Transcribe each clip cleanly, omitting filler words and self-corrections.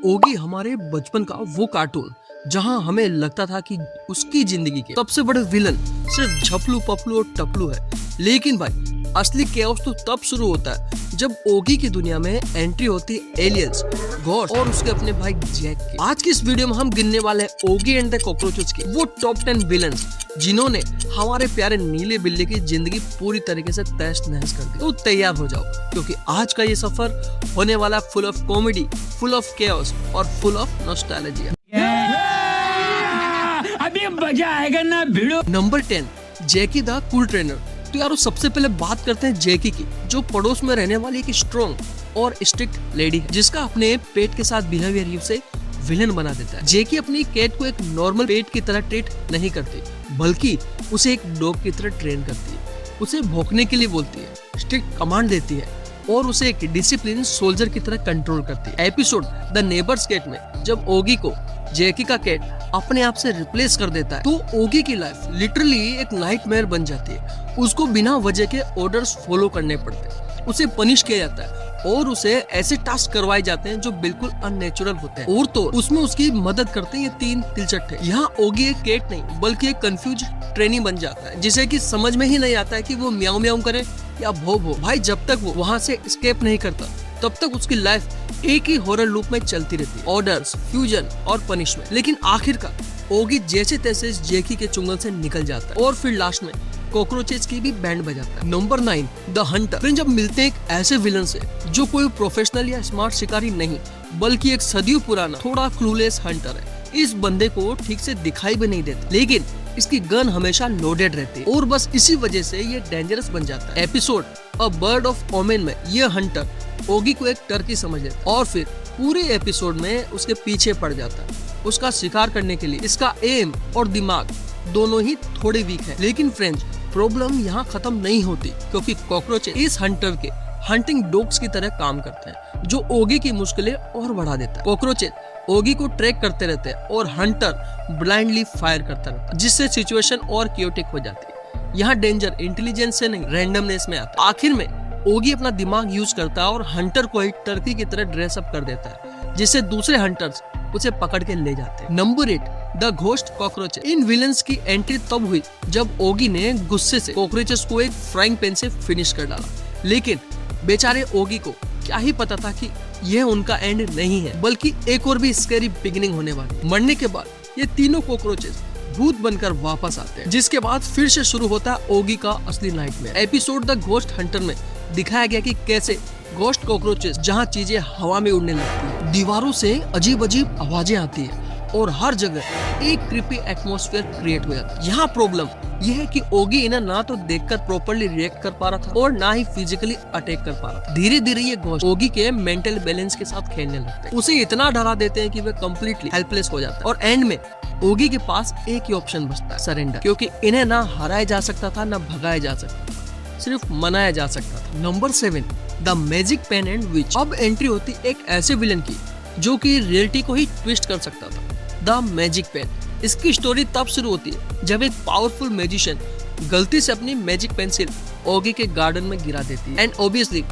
ओगी हमारे बचपन का वो कार्टून जहां हमें लगता था कि उसकी जिंदगी के सबसे बड़े विलन सिर्फ झपलू पपलू और टपलू है। लेकिन भाई असली केओस तो तब शुरू होता है जब ओगी की दुनिया में एंट्री होती है एलियंस, गॉड्स और उसके अपने भाई जैक की। आज की इस वीडियो में हम गिनने वाले हैं ओगी एंड द कॉकरोचेस की वो टॉप 10 विलन्स जिन्होंने हमारे प्यारे नीले बिल्ली की जिंदगी पूरी तरीके से तहस नहस कर दी। तो तैयार हो जाओ क्योंकि आज का ये सफर होने वाला full of comedy, full of chaos और फुल ऑफ नॉस्टैल्जिया। अभी मजा आएगा ना भिड़ो। Number 10, Jackie the cool trainer. तो यारो सबसे पहले बात करते हैं जैकी की, जो पड़ोस में रहने वाली एक स्ट्रॉन्ग और स्ट्रिक्ट लेडी है जिसका अपने पेट के साथ बिहेवियर उसे विलन बना देता है। जैकी अपनी कैट को एक नॉर्मल पेट की तरह ट्रीट नहीं करती बल्कि उसे एक डॉग की तरह ट्रेन करती है। उसे भौंकने के लिए बोलती है, स्ट्रिक्ट कमांड देती है और उसे एक डिसिप्लिन सोल्जर की तरह कंट्रोल करती है। एपिसोड द नेबर्स कैट में जब ओगी को जैकी का कैट अपने आप से रिप्लेस कर देता है तो ओगी की लाइफ लिटरली एक नाइटमेयर बन जाती है। उसको बिना वजह के ऑर्डर्स फॉलो करने पड़ते हैं, उसे पनिश किया जाता है और उसे ऐसे टास्क करवाए जाते हैं जो बिल्कुल अननेचुरल होते हैं। और तो उसमें उसकी मदद करते हैं ये तीन तिलचट्टे। यहाँ ओगी एक कैट नहीं बल्कि एक कंफ्यूज ट्रेनी बन जाता है जिसे कि समझ में ही नहीं आता है कि वो म्याऊं म्याऊं करे या भो भो। भाई जब तक वो वहाँ से एस्केप नहीं करता तब तक उसकी लाइफ एक ही हॉरर लूप में चलती रहती है, ऑर्डर्स, फ्यूजन और पनिशमेंट। लेकिन आखिरकार ओगी जैसे तैसे जैकी के चुंगल से निकल जाता है और फिर लास्ट में कॉकरोचेस की भी बैंड बजाता है। Number 9, the Hunter. फ्रेंड्स, जब मिलते हैं एक ऐसे विलन से जो कोई प्रोफेशनल या स्मार्ट शिकारी नहीं बल्कि एक सदियों पुराना थोड़ा क्लूलेस हंटर है। इस बंदे को ठीक से दिखाई भी नहीं देता लेकिन इसकी गन हमेशा लोडेड रहती है और बस इसी वजह से ये डेंजरस बन जाता है। Episode a bird of omen में ये हंटर ओगी को एक टर्की समझ लेता है और फिर पूरे एपिसोड में उसके पीछे पड़ जाता है उसका शिकार करने के लिए। इसका एम और दिमाग दोनों ही थोड़े वीक है। लेकिन फ्रेंड्स, प्रॉब्लम यहाँ खत्म नहीं होती क्योंकि कॉकरोचेस इस हंटर के हंटिंग डॉग्स की तरह काम करते हैं जो ओगी की मुश्किलें और बढ़ा देता है। कॉकरोचेस ओगी को ट्रैक करते रहते हैं और हंटर ब्लाइंडली फायर करता रहता है जिससे सिचुएशन और क्योटिक हो जाती है। यहाँ डेंजर इंटेलिजेंस से नहीं रैंडमनेस में आता है। आखिर में ओगी अपना दिमाग यूज करता है और हंटर को एक टर्की की तरह ड्रेसअप कर देता है जिससे दूसरे हंटर्स उसे पकड़ के ले जाते हैं। Number 8, the ghost cockroaches. In villains की एंट्री तब हुई जब ओगी ने गुस्से से कॉकरोचेस को एक फ्राइंग पैन से फिनिश कर डाला। लेकिन बेचारे ओगी को क्या ही पता था कि यह उनका एंड नहीं है बल्कि एक और भी स्कैरी बिगिनिंग होने वाली। मरने के बाद ये तीनों कॉकरोचेस भूत बनकर वापस आते हैं जिसके बाद फिर से शुरू होता है ओगी का असली nightmare. Episode the ghost Hunter में दिखाया गया कि कैसे घोस्ट कॉकरोचेस जहां चीजें हवा में उड़ने लगती है, दीवारों से अजीब अजीब आवाजें आती है और हर जगह एक क्रीपी एटमॉस्फेयर क्रिएट हो जाता है। यहाँ प्रॉब्लम यह है कि ओगी इन्हें ना तो देखकर प्रॉपर्ली रिएक्ट कर पा रहा था और ना ही फिजिकली अटैक कर पा रहा था। धीरे धीरे ये घोस्ट ओगी के मेंटल बैलेंस के साथ खेलने लगते हैं, उसे इतना डरा देते हैं कि वह कंप्लीटली हेल्पलेस हो जाता है और एंड में ओगी के पास एक ही ऑप्शन बचता है, सरेंडर। क्योंकि इन्हें ना हराया जा सकता था ना भगाया जा सकता था, सिर्फ मनाया जा सकता था। Number 7, the magic pen and witch. अब एंट्री होती एक ऐसे विलन की जो कि रियलिटी को ही ट्विस्ट कर सकता था, द मैजिक पेन। इसकी स्टोरी तब शुरू होती है जब एक पावरफुल मैजिशियन गलती से अपनी मैजिक पेंसिल ओगी के गार्डन में गिरा देती है एंड ऑब्वियसली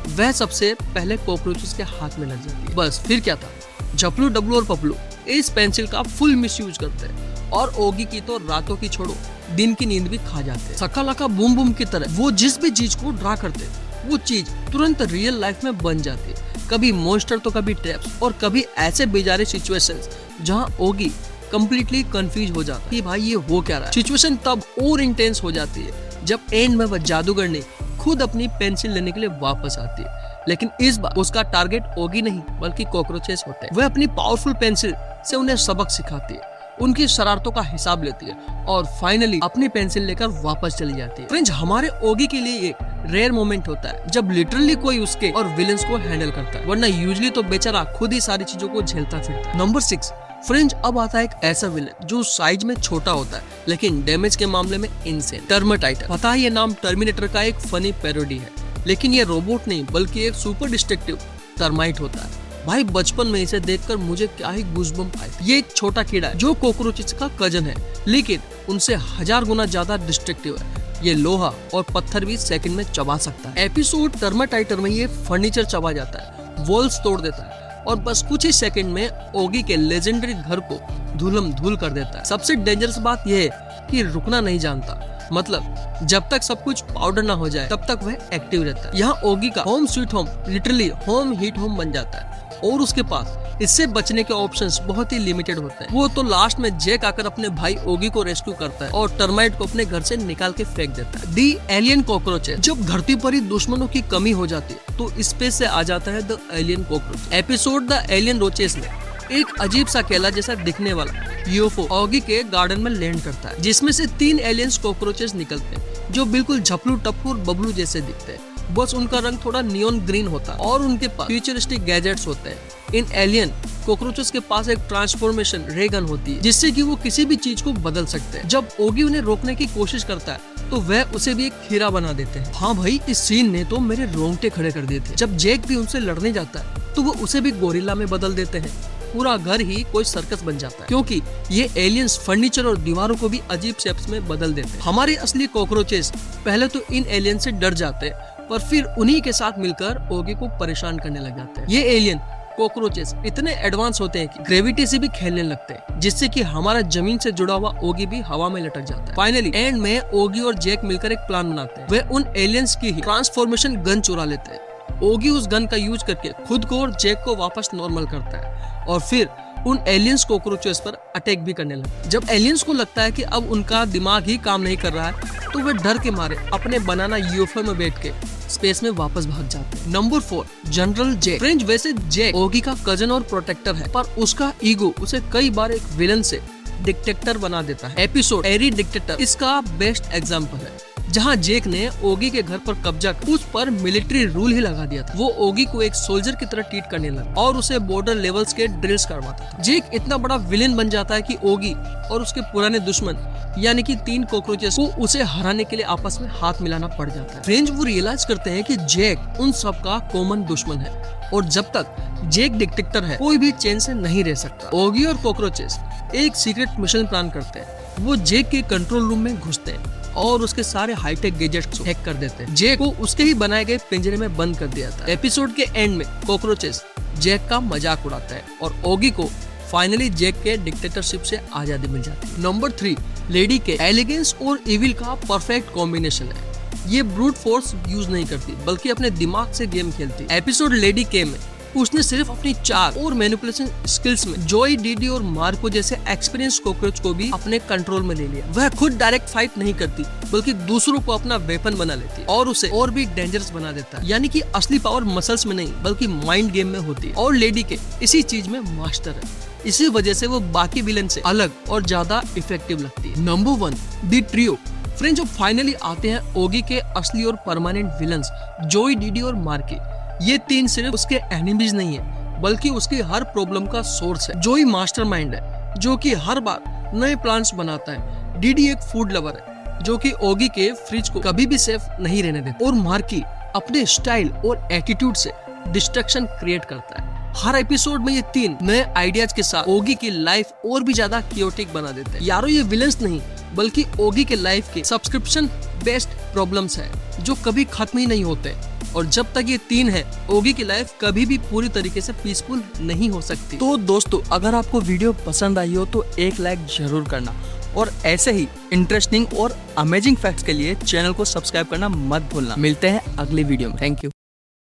वह सबसे पहले कॉकरोचेस के हाथ में लग जाती है। बस फिर क्या था, झपलू डब्लू और पपलू इस पेंसिल का फुल मिसयूज करते हैं और ओगी की तो रातों की छोड़ो दिन की नींद भी खा जाते हैं। सका लका बूम बूम की तरह वो जिस भी चीज को ड्रा करते वो चीज तुरंत रियल लाइफ में बन जाती है। कभी मॉन्स्टर तो कभी ट्रैप्स और कभी ऐसे बेजारे सिचुएशंस जहां ओगी कंप्लीटली कंफ्यूज हो जाता है कि भाई ये हो क्या रहा है। सिचुएशन तब और इंटेंस हो जाती है जब एंड में वह जादूगरनी खुद अपनी पेंसिल लेने के लिए वापस आती है। लेकिन इस बार उसका टारगेट ओगी नहीं बल्कि कॉकरोचेस होते हैं। वह अपनी पावरफुल पेंसिल से उन्हें सबक सिखाती है, उनकी शरारतों का हिसाब लेती है और फाइनली अपनी पेंसिल लेकर वापस चली जाती है। फ्रेंड्स, हमारे ओगी के लिए एक रेयर मोमेंट होता है जब लिटरली कोई उसके और विलन्स को हैंडल करता है, वरना यूजुअली तो बेचारा खुद ही सारी चीजों को झेलता फिरता है। नंबर 6, फ्रेंड्स, अब आता है एक ऐसा विलन जो साइज में छोटा होता है लेकिन डैमेज के मामले में इनसेन, टर्माटाइटर। पता है ये नाम टर्मिनेटर का एक फनी पैरोडी है लेकिन ये रोबोट नहीं बल्कि एक सुपर डिस्ट्रक्टिव टर्माइट होता है। भाई बचपन में इसे देखकर मुझे क्या ही गूज़बम्प आए। ये एक छोटा कीड़ा है जो कॉकरोचेस का कजन है लेकिन उनसे 1000 गुना ज्यादा डिस्ट्रक्टिव है। ये लोहा और पत्थर भी सेकंड में चबा सकता है। एपिसोड टर्माटाइटर में ये फर्नीचर चबा जाता है, वॉल्स तोड़ देता है, और बस कुछ ही सेकंड में ओगी के लेजेंडरी घर को धूलम धूल कर देता है। सबसे डेंजरस बात यह है कि रुकना नहीं जानता, मतलब जब तक सब कुछ पाउडर ना हो जाए तब तक वह एक्टिव रहता है। यहाँ ओगी का home sweet home literally home heat home बन जाता है और उसके पास इससे बचने के ऑप्शंस बहुत ही लिमिटेड होते हैं। वो तो लास्ट में जैक आकर अपने भाई ओगी को रेस्क्यू करता है और टर्माइट को अपने घर से निकाल के फेंक देता है। दी एलियन कॉकरोचेस। जब धरती पर ही दुश्मनों की कमी हो जाती है तो स्पेस से आ जाता है the alien cockroach. Episode the alien roaches में एक अजीब सा केला जैसा दिखने वाला यूएफओ ओगी के गार्डन में लैंड करता है, जिसमें से 3 एलियंस कॉकरोचेस निकलते हैं जो बिल्कुल झपलू टप्पू और बबलू जैसे दिखते हैं। बस उनका रंग थोड़ा नियॉन ग्रीन होता है और उनके पास फ्यूचरिस्टिक गैजेट्स होते हैं। इन एलियन कॉकरोचेस के पास एक ट्रांसफॉर्मेशन रे गन होती है जिससे कि वो किसी भी चीज को बदल सकते हैं। जब ओगी उन्हें रोकने की कोशिश करता है तो वह उसे भी एक खीरा बना देते हैं। हाँ भाई, इस सीन ने तो मेरे रोंगटे खड़े कर दिए थे। जब जैक भी उनसे लड़ने जाता है तो वो उसे भी गोरिल्ला में बदल देते हैं। पूरा घर ही कोई सर्कस बन जाता है क्योंकि ये एलियंस फर्नीचर और दीवारों को भी अजीब शेप्स में बदल देते हैं। हमारे असली कॉकरोचेस पहले तो इन एलियन से डर जाते हैं पर फिर उन्हीं के साथ मिलकर ओगी को परेशान करने लग जाते हैं। ये एलियन कॉकरोचेस इतने एडवांस होते हैं कि ग्रेविटी से भी खेलने लगते हैं, जिससे कि हमारा जमीन से जुड़ा हुआ ओगी भी हवा में लटक जाता है। फाइनली एंड में ओगी और जैक मिलकर एक प्लान बनाते हैं। वे उन एलियंस की ही ट्रांसफॉर्मेशन गन चुरा लेते हैं। ओगी उस गन का यूज करके खुद को और जैक को वापस नॉर्मल करता है और फिर उन एलियंस कॉकरोचेस पर अटैक भी करने लगता है। जब एलियंस को लगता है कि अब उनका दिमाग ही काम नहीं कर रहा है तो वे डर के मारे अपने बनाना यूएफओ में बैठ के स्पेस में वापस भाग जाते हैं। Number 4, general Jack. फ्रेंड्स, वैसे जैक ओगी का कजन और प्रोटेक्टर है पर उसका ईगो उसे कई बार एक विलन से डिक्टेटर बना देता है। एपिसोड एरी डिक्टेटर इसका बेस्ट एग्जाम्पल है, जहां जैक ने ओगी के घर पर कब्जा कर उस पर मिलिट्री रूल ही लगा दिया था। वो ओगी को एक सोल्जर की तरह ट्रीट करने लगा और उसे बॉर्डर लेवल्स के ड्रिल्स करवाता था। जैक इतना बड़ा विलेन बन जाता है कि ओगी और उसके पुराने दुश्मन यानी कि 3 कॉकरोचेस को उसे हराने के लिए आपस में हाथ मिलाना पड़ जाता है। फ्रेंड्स, वो रियलाइज करते हैं कि जैक उन सब का कॉमन दुश्मन है और जब तक जैक डिक्टेटर है कोई भी चैन से नहीं रह सकता। ओगी और कॉकरोचेस एक सीक्रेट मिशन प्लान करते हैं। वो जैक के कंट्रोल रूम में घुसते हैं और उसके सारे हाईटेक गैजेट्स हैक कर देते हैं। जैक को उसके ही बनाए गए पिंजरे में बंद कर दिया था। एपिसोड के एंड में कॉकरोचेस जैक का मजाक उड़ाता है और ओगी को फाइनली जैक के डिक्टेटरशिप से आजादी मिल जाती है। नंबर 3, लेडी के। एलिगेंस और इविल का परफेक्ट कॉम्बिनेशन है। ये ब्रूट फोर्स यूज नहीं करती बल्कि अपने दिमाग से गेम खेलती। एपिसोड लेडी के में उसने सिर्फ अपनी चाल और मैनिपुलेशन स्किल्स में जोई, डीडी और मार्को जैसे एक्सपीरियंस कॉकरोच को भी अपने कंट्रोल में ले लिया। वह खुद डायरेक्ट फाइट नहीं करती बल्कि दूसरों को अपना वेपन बना लेती है और उसे और भी डेंजरस बना देता है। यानी कि असली पावर मसल्स में नहीं बल्कि माइंड गेम में होती है और लेडी के इसी चीज में मास्टर है। इसी वजह से वो बाकी विलन से अलग और ज्यादा इफेक्टिव लगती है। Number 1, the trio. फ्रेंड्स, जो फाइनली आते हैं ओगी के असली और परमानेंट विलन्स जोई, डीडी और मार्की। ये 3 सिर्फ उसके एनिमीज नहीं है बल्कि उसकी हर प्रॉब्लम का सोर्स है। जोई मास्टरमाइंड है जो कि हर बार नए प्लान्स बनाता है। डीडी एक फूड लवर है जो कि ओगी के फ्रिज को कभी भी सेफ नहीं रहने देता और मार्की अपने स्टाइल और एटीट्यूड से डिस्ट्रक्शन क्रिएट करता है। हर एपिसोड में ये 3 नए आइडियाज के साथ ओगी की लाइफ और भी ज्यादा क्योटिक बना देते हैं। यारो, ये विलन्स नहीं बल्कि ओगी के लाइफ के सब्सक्रिप्शन बेस्ड प्रॉब्लम्स है जो कभी खत्म ही नहीं होते और जब तक ये 3 है ओगी की लाइफ कभी भी पूरी तरीके से पीसफुल नहीं हो सकती। तो दोस्तों, अगर आपको वीडियो पसंद आई हो तो एक लाइक जरूर करना और ऐसे ही इंटरेस्टिंग और अमेजिंग फैक्ट्स के लिए चैनल को सब्सक्राइब करना मत भूलना। मिलते हैं अगली वीडियो में। Thank you.